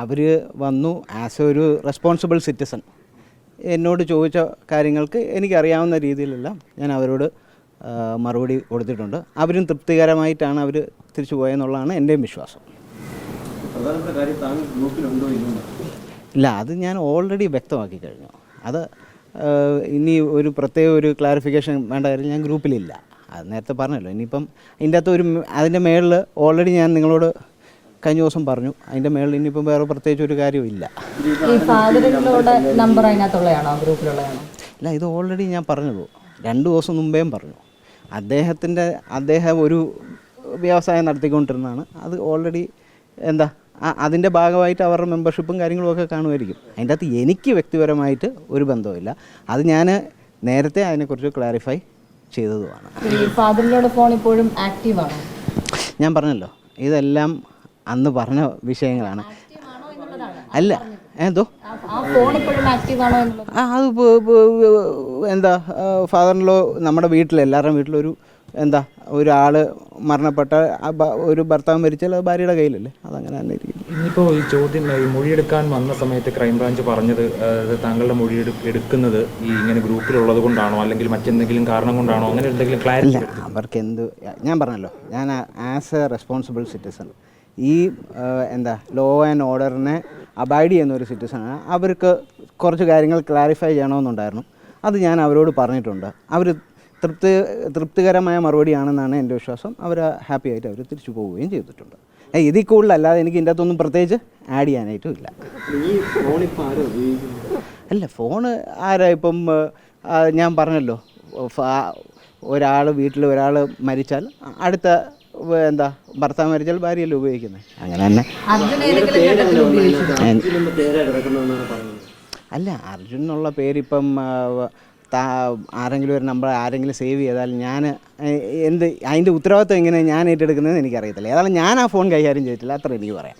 അവർ വന്നു ആസ് ഒരു responsible citizen എന്നോട് ചോദിച്ച കാര്യങ്ങൾക്ക് എനിക്കറിയാവുന്ന രീതിയിലെല്ലാം ഞാൻ അവരോട് മറുപടി കൊടുത്തിട്ടുണ്ട്. അവരും തൃപ്തികരമായിട്ടാണ് അവർ തിരിച്ചു പോയെന്നുള്ളതാണ് എൻ്റെയും വിശ്വാസം. ഇല്ല, അത് ഞാൻ ഓൾറെഡി വ്യക്തമാക്കി കഴിഞ്ഞു. അത് ഇനി ഒരു പ്രത്യേക ഒരു ക്ലാരിഫിക്കേഷൻ വേണ്ട കാര്യം ഞാൻ ഗ്രൂപ്പിലില്ല. അത് നേരത്തെ പറഞ്ഞല്ലോ. ഇനിയിപ്പം അതിൻ്റെ അകത്ത് അതിൻ്റെ മേളിൽ ഓൾറെഡി ഞാൻ നിങ്ങളോട് കഴിഞ്ഞ ദിവസം പറഞ്ഞു. അതിൻ്റെ മേളിൽ ഇനിയിപ്പം വേറെ പ്രത്യേകിച്ച് ഒരു കാര്യമില്ല. ഇല്ല, ഇത് ഓൾറെഡി ഞാൻ പറഞ്ഞത് 2 ദിവസം മുമ്പേയും പറഞ്ഞു. അദ്ദേഹം ഒരു വ്യവസായം നടത്തിക്കൊണ്ടിരുന്നതാണ്. അത് ഓൾറെഡി അതിൻ്റെ ഭാഗമായിട്ട് അവരുടെ മെമ്പർഷിപ്പും കാര്യങ്ങളുമൊക്കെ കാണുമായിരിക്കും. അതിൻ്റെ അകത്ത് എനിക്ക് വ്യക്തിപരമായിട്ട് ഒരു ബന്ധവുമില്ല. അത് ഞാൻ നേരത്തെ അതിനെക്കുറിച്ച് ക്ലാരിഫൈ ചെയ്തതുമാണ്. ഫോൺ ഇപ്പോഴും ആക്റ്റീവാണ്. ഞാൻ പറഞ്ഞല്ലോ, ഇതെല്ലാം അന്ന് പറഞ്ഞ വിഷയങ്ങളാണ്. അല്ല എന്തോ അത് ഫാദറിലോ നമ്മുടെ എല്ലാവരുടെയും വീട്ടിലൊരു ഒരാൾ മരണപ്പെട്ട ഒരു ഭർത്താവ് മരിച്ചാൽ അത് ഭാര്യയുടെ കയ്യിലല്ലേ, അതങ്ങനെ തന്നെ ഇരിക്കും. ഇനിയിപ്പോൾ ഈ ചോദ്യം ഈ മൊഴിയെടുക്കാൻ വന്ന സമയത്ത് ക്രൈംബ്രാഞ്ച് പറഞ്ഞത് താങ്കളുടെ മൊഴി എടുക്കുന്നത് ഈ ഇങ്ങനെ ഗ്രൂപ്പിലുള്ളത് കൊണ്ടാണോ അല്ലെങ്കിൽ മറ്റെന്തെങ്കിലും കാരണം കൊണ്ടാണോ, അങ്ങനെ എന്തെങ്കിലും ക്ലാരിറ്റി? അവർക്ക് ഞാൻ പറഞ്ഞല്ലോ, ഞാൻ ആസ് എ റെസ്പോൺസിബിൾ സിറ്റിസൺ ഈ ലോ ആൻഡ് ഓർഡറിനെ അബൈഡ് ചെയ്യുന്ന ഒരു സിറ്റിസണാണ്. അവർക്ക് കുറച്ച് കാര്യങ്ങൾ ക്ലാരിഫൈ ചെയ്യണമെന്നുണ്ടായിരുന്നു. അത് ഞാൻ അവരോട് പറഞ്ഞിട്ടുണ്ട്. അവർ തൃപ്തികരമായ മറുപടിയാണെന്നാണ് എൻ്റെ വിശ്വാസം. അവർ ഹാപ്പി ആയിട്ട് അവർ തിരിച്ചു പോവുകയും ചെയ്തിട്ടുണ്ട്. ഇതിൽ കൂടുതലല്ലാതെ എനിക്ക് ഇതിൻ്റെ അകത്തൊന്നും പ്രത്യേകിച്ച് ആഡ് ചെയ്യാനായിട്ടും ഇല്ല. അല്ല, ഫോണ് ആരാ ഇപ്പം ഞാൻ പറഞ്ഞല്ലോ, വീട്ടിൽ ഒരാൾ മരിച്ചാൽ അടുത്ത ഭർത്താവ് മരിച്ചാൽ ഭാര്യയല്ലേ ഉപയോഗിക്കുന്നത്, അങ്ങനെ തന്നെ. അല്ല, അർജുൻ എന്നുള്ള പേരിപ്പം ആരെങ്കിലും ഒരു നമ്പർ ആരെങ്കിലും സേവ് ചെയ്താൽ ഞാൻ അതിൻ്റെ ഉത്തരവാദിത്വം എങ്ങനെ ഞാൻ ഏറ്റെടുക്കുന്നതെന്ന് എനിക്കറിയത്തില്ല. ഏതായാലും ഞാൻ ആ ഫോൺ കൈകാര്യം ചെയ്തിട്ടില്ല, അത്ര എനിക്ക് പറയാം.